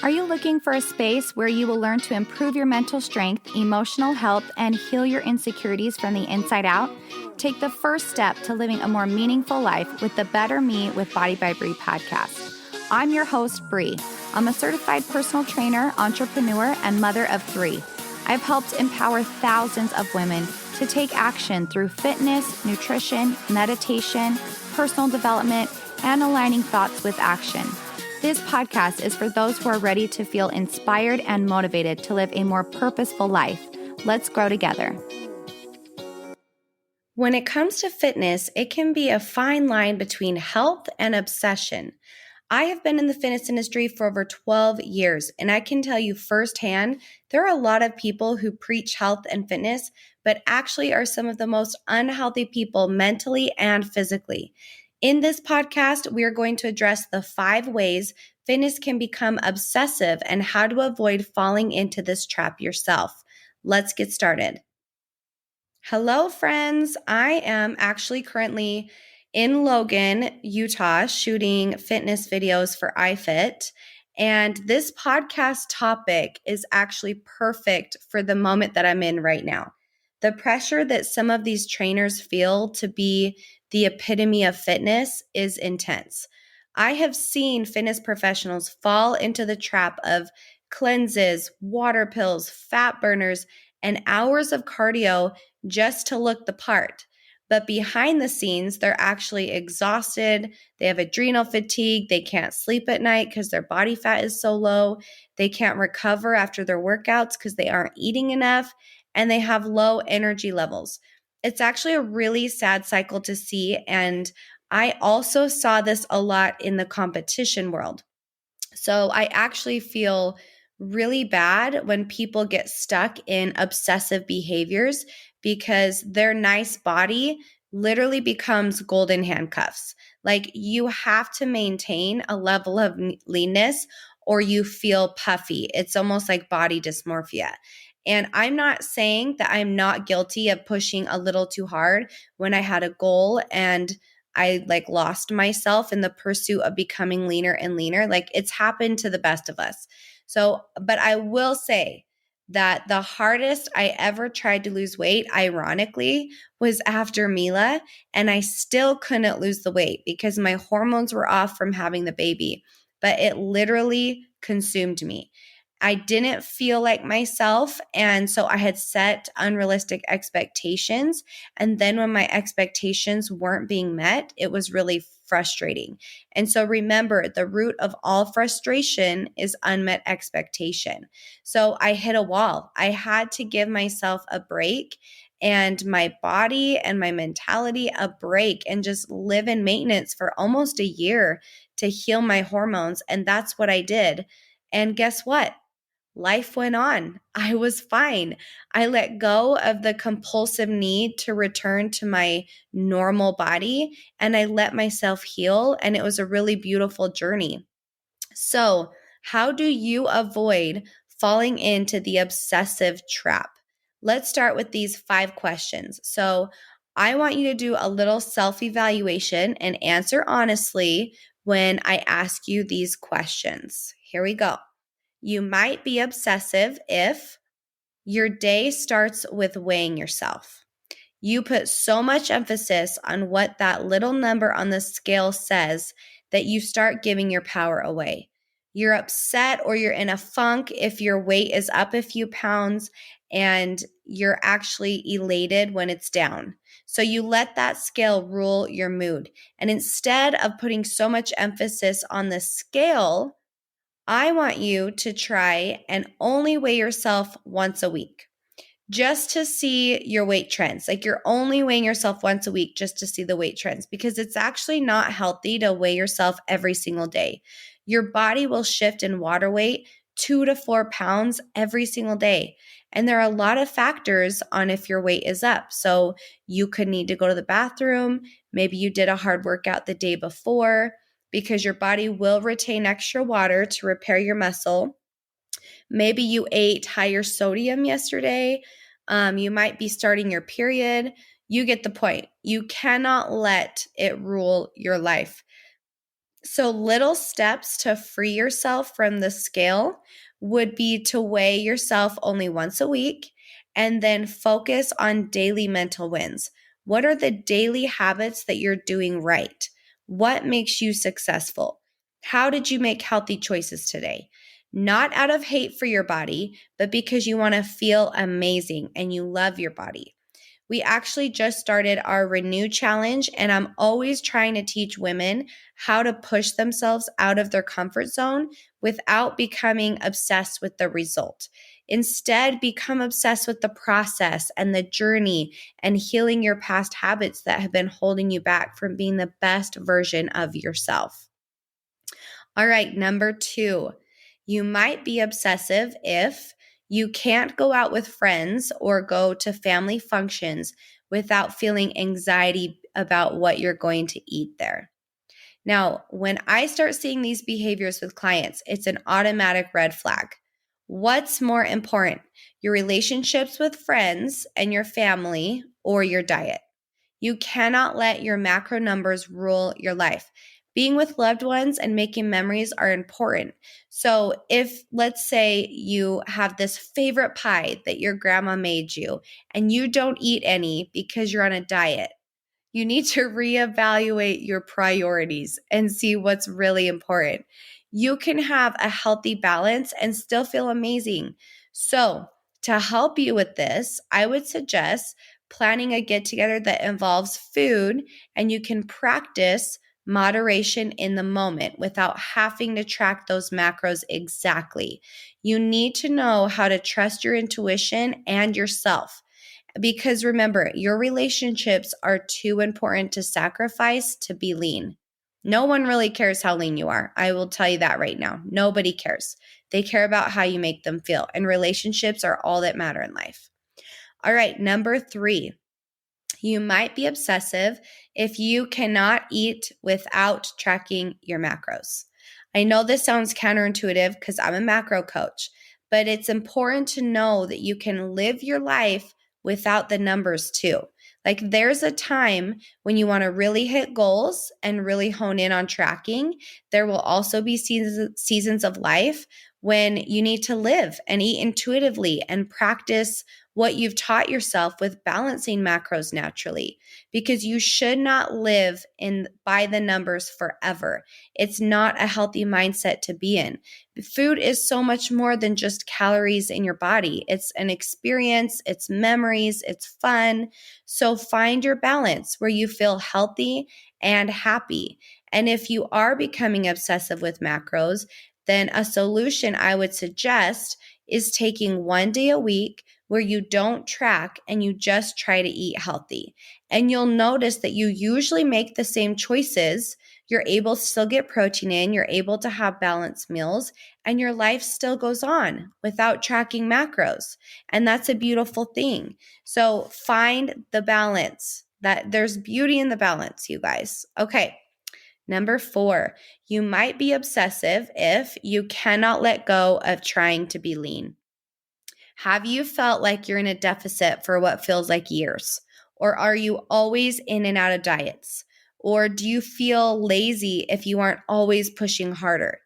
Are you looking for a space where you will learn to improve your mental strength, emotional health, and heal your insecurities from the inside out? Take the first step to living a more meaningful life with the Better Me with Body by Bree podcast. I'm your host, Bree. I'm a certified personal trainer, entrepreneur, and mother of 3. I've helped empower thousands of women to take action through fitness, nutrition, meditation, personal development, and aligning thoughts with action. This podcast is for those who are ready to feel inspired and motivated to live a more purposeful life. Let's grow together. When it comes to fitness, it can be a fine line between health and obsession. I have been in the fitness industry for over 12 years, and I can tell you firsthand, there are a lot of people who preach health and fitness, but actually are some of the most unhealthy people mentally and physically. In this podcast, we are going to address the 5 ways fitness can become obsessive and how to avoid falling into this trap yourself. Let's get started. Hello, friends. I am actually currently in Logan, Utah, shooting fitness videos for iFit. And this podcast topic is actually perfect for the moment that I'm in right now. The pressure that some of these trainers feel to be the epitome of fitness is intense. I have seen fitness professionals fall into the trap of cleanses, water pills, fat burners, and hours of cardio just to look the part. But behind the scenes, they're actually exhausted. They have adrenal fatigue. They can't sleep at night because their body fat is so low. They can't recover after their workouts because they aren't eating enough, and they have low energy levels. It's actually a really sad cycle to see. And I also saw this a lot in the competition world. So I actually feel really bad when people get stuck in obsessive behaviors because their nice body literally becomes golden handcuffs. Like, you have to maintain a level of leanness or you feel puffy. It's almost like body dysmorphia. And I'm not saying that I'm not guilty of pushing a little too hard when I had a goal and I lost myself in the pursuit of becoming leaner and leaner. It's happened to the best of us. So, but I will say that the hardest I ever tried to lose weight, ironically, was after Mila, and I still couldn't lose the weight because my hormones were off from having the baby, but it literally consumed me. I didn't feel like myself, and so I had set unrealistic expectations. And then when my expectations weren't being met, it was really frustrating. And so remember, the root of all frustration is unmet expectation. So I hit a wall. I had to give myself a break and my body and my mentality a break and just live in maintenance for almost a year to heal my hormones. And that's what I did. And guess what? Life went on. I was fine. I let go of the compulsive need to return to my normal body and I let myself heal. And it was a really beautiful journey. So, how do you avoid falling into the obsessive trap? Let's start with these 5 questions. So, I want you to do a little self-evaluation and answer honestly when I ask you these questions. Here we go. You might be obsessive if your day starts with weighing yourself. You put so much emphasis on what that little number on the scale says that you start giving your power away. You're upset or you're in a funk if your weight is up a few pounds, and you're actually elated when it's down. So you let that scale rule your mood. And instead of putting so much emphasis on the scale, I want you to try and only weigh yourself once a week just to see your weight trends. You're only weighing yourself once a week just to see the weight trends, because it's actually not healthy to weigh yourself every single day. Your body will shift in water weight 2 to 4 pounds every single day. And there are a lot of factors on if your weight is up. So you could need to go to the bathroom. Maybe you did a hard workout the day before, because your body will retain extra water to repair your muscle. Maybe you ate higher sodium yesterday. You might be starting your period. You get the point. You cannot let it rule your life. So, little steps to free yourself from the scale would be to weigh yourself only once a week and then focus on daily mental wins. What are the daily habits that you're doing right? What makes you successful? How did you make healthy choices today? Not out of hate for your body, but because you want to feel amazing and you love your body. We actually just started our Renew Challenge, and I'm always trying to teach women how to push themselves out of their comfort zone without becoming obsessed with the result. Instead, become obsessed with the process and the journey and healing your past habits that have been holding you back from being the best version of yourself. All right, number 2, you might be obsessive if you can't go out with friends or go to family functions without feeling anxiety about what you're going to eat there. Now, when I start seeing these behaviors with clients, it's an automatic red flag. What's more important, your relationships with friends and your family or your diet? You cannot let your macro numbers rule your life. Being with loved ones and making memories are important. So, if let's say you have this favorite pie that your grandma made you and you don't eat any because you're on a diet, you need to reevaluate your priorities and see what's really important. You can have a healthy balance and still feel amazing. So, to help you with this, I would suggest planning a get together that involves food, and you can practice moderation in the moment without having to track those macros exactly. You need to know how to trust your intuition and yourself. Because remember, your relationships are too important to sacrifice to be lean. No one really cares how lean you are. I will tell you that right now. Nobody cares. They care about how you make them feel, and relationships are all that matter in life. All right, number 3, you might be obsessive if you cannot eat without tracking your macros. I know this sounds counterintuitive because I'm a macro coach, but it's important to know that you can live your life without the numbers too. Like there's a time when you want to really hit goals and really hone in on tracking. There will also be seasons of life when you need to live and eat intuitively and practice what you've taught yourself with balancing macros naturally, because you should not live in by the numbers forever. It's not a healthy mindset to be in. Food is so much more than just calories in your body. It's an experience, it's memories, it's fun. So find your balance where you feel healthy and happy. And if you are becoming obsessive with macros, then a solution I would suggest is taking one day a week where you don't track and you just try to eat healthy. And you'll notice that you usually make the same choices. You're able to still get protein in, you're able to have balanced meals, and your life still goes on without tracking macros. And that's a beautiful thing. So find the balance. That there's beauty in the balance, you guys. Okay. Number 4, you might be obsessive if you cannot let go of trying to be lean. Have you felt like you're in a deficit for what feels like years? Or are you always in and out of diets? Or do you feel lazy if you aren't always pushing harder?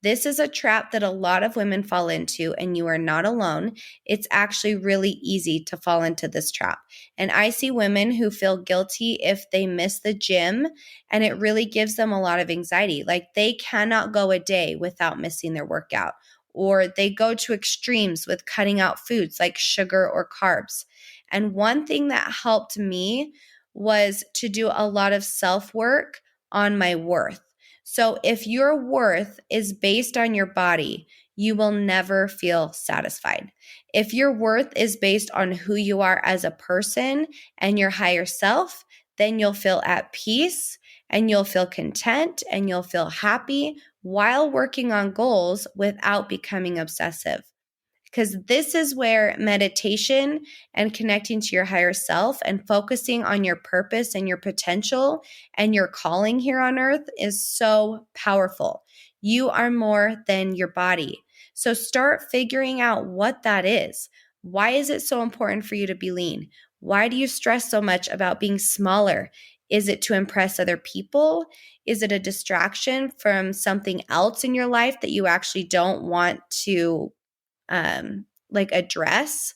This is a trap that a lot of women fall into, and you are not alone. It's actually really easy to fall into this trap. And I see women who feel guilty if they miss the gym, and it really gives them a lot of anxiety. Like they cannot go a day without missing their workout, or they go to extremes with cutting out foods like sugar or carbs. And one thing that helped me was to do a lot of self work on my worth. So if your worth is based on your body, you will never feel satisfied. If your worth is based on who you are as a person and your higher self, then you'll feel at peace and you'll feel content and you'll feel happy while working on goals without becoming obsessive. Because this is where meditation and connecting to your higher self and focusing on your purpose and your potential and your calling here on earth is so powerful. You are more than your body. So start figuring out what that is. Why is it so important for you to be lean? Why do you stress so much about being smaller? Is it to impress other people? Is it a distraction from something else in your life that you actually don't want to address?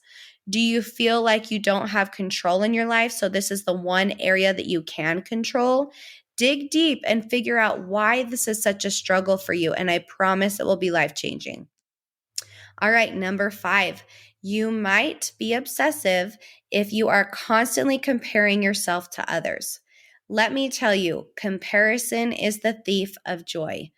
Do you feel like you don't have control in your life? So this is the one area that you can control. Dig deep and figure out why this is such a struggle for you. And I promise it will be life-changing. All right, number 5, you might be obsessive if you are constantly comparing yourself to others. Let me tell you, comparison is the thief of joy.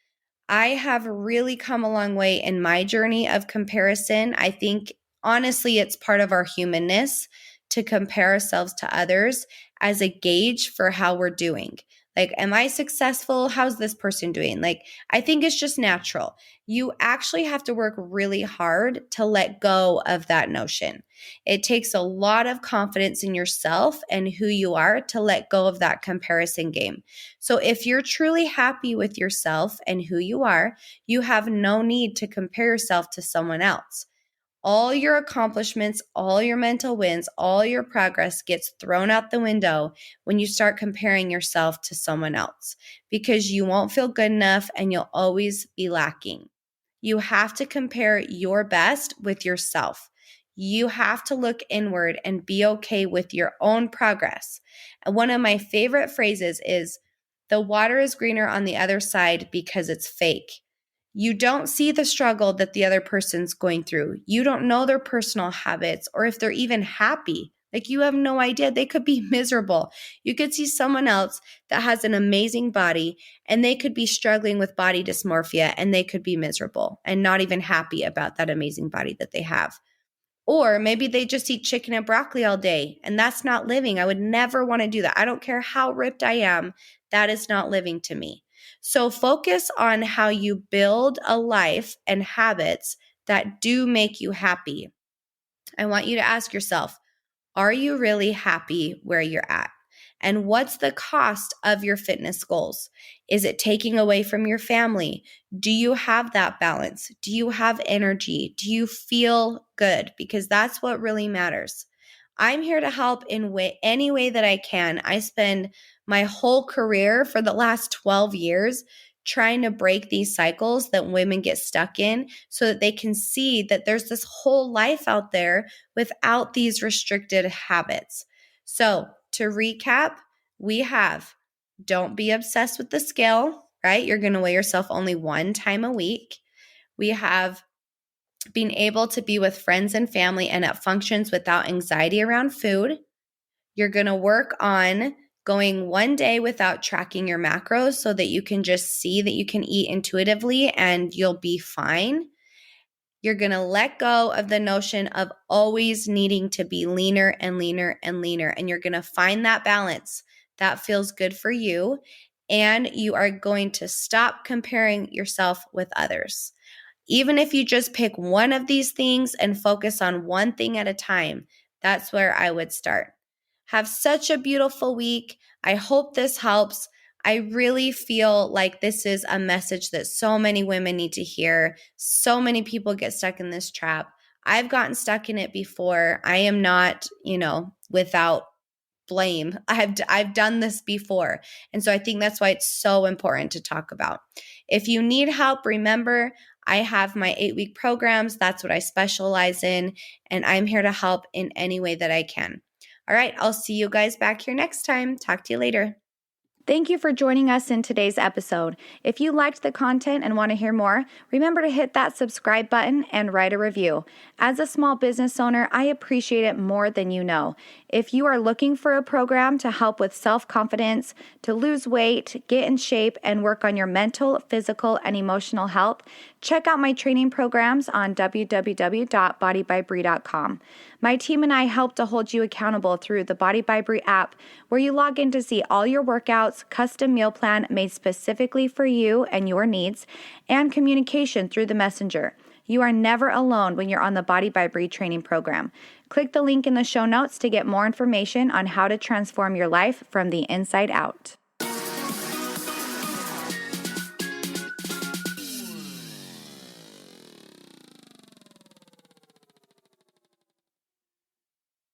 I have really come a long way in my journey of comparison. I think honestly, it's part of our humanness to compare ourselves to others as a gauge for how we're doing. Like, am I successful? How's this person doing? Like, I think it's just natural. You actually have to work really hard to let go of that notion. It takes a lot of confidence in yourself and who you are to let go of that comparison game. So if you're truly happy with yourself and who you are, you have no need to compare yourself to someone else. All your accomplishments, all your mental wins, all your progress gets thrown out the window when you start comparing yourself to someone else, because you won't feel good enough and you'll always be lacking. You have to compare your best with yourself. You have to look inward and be okay with your own progress. And one of my favorite phrases is, the water is greener on the other side because it's fake. You don't see the struggle that the other person's going through. You don't know their personal habits or if they're even happy. Like, you have no idea. They could be miserable. You could see someone else that has an amazing body and they could be struggling with body dysmorphia and they could be miserable and not even happy about that amazing body that they have. Or maybe they just eat chicken and broccoli all day, and that's not living. I would never want to do that. I don't care how ripped I am. That is not living to me. So focus on how you build a life and habits that do make you happy. I want you to ask yourself, are you really happy where you're at? And what's the cost of your fitness goals? Is it taking away from your family? Do you have that balance? Do you have energy? Do you feel good? Because that's what really matters. I'm here to help in any way that I can. I spend my whole career for the last 12 years trying to break these cycles that women get stuck in so that they can see that there's this whole life out there without these restricted habits. So to recap, we have, don't be obsessed with the scale, right? You're going to weigh yourself only one time a week. We have being able to be with friends and family and at functions without anxiety around food. You're going to work on going one day without tracking your macros so that you can just see that you can eat intuitively and you'll be fine. You're going to let go of the notion of always needing to be leaner and leaner and leaner. And you're going to find that balance that feels good for you. And you are going to stop comparing yourself with others. Even if you just pick one of these things and focus on one thing at a time, that's where I would start. Have such a beautiful week. I hope this helps. I really feel like this is a message that so many women need to hear. So many people get stuck in this trap. I've gotten stuck in it before. I am not, without blame. I've done this before. And so I think that's why it's so important to talk about. If you need help, remember, I have my 8-week programs. That's what I specialize in. And I'm here to help in any way that I can. All right. I'll see you guys back here next time. Talk to you later. Thank you for joining us in today's episode. If you liked the content and want to hear more, remember to hit that subscribe button and write a review. As a small business owner, I appreciate it more than you know. If you are looking for a program to help with self-confidence, to lose weight, get in shape, and work on your mental, physical, and emotional health, check out my training programs on www.bodybybree.com. My team and I help to hold you accountable through the Body by Bree app, where you log in to see all your workouts, custom meal plan made specifically for you and your needs, and communication through the messenger. You are never alone when you're on the Body by Bree training program. Click the link in the show notes to get more information on how to transform your life from the inside out.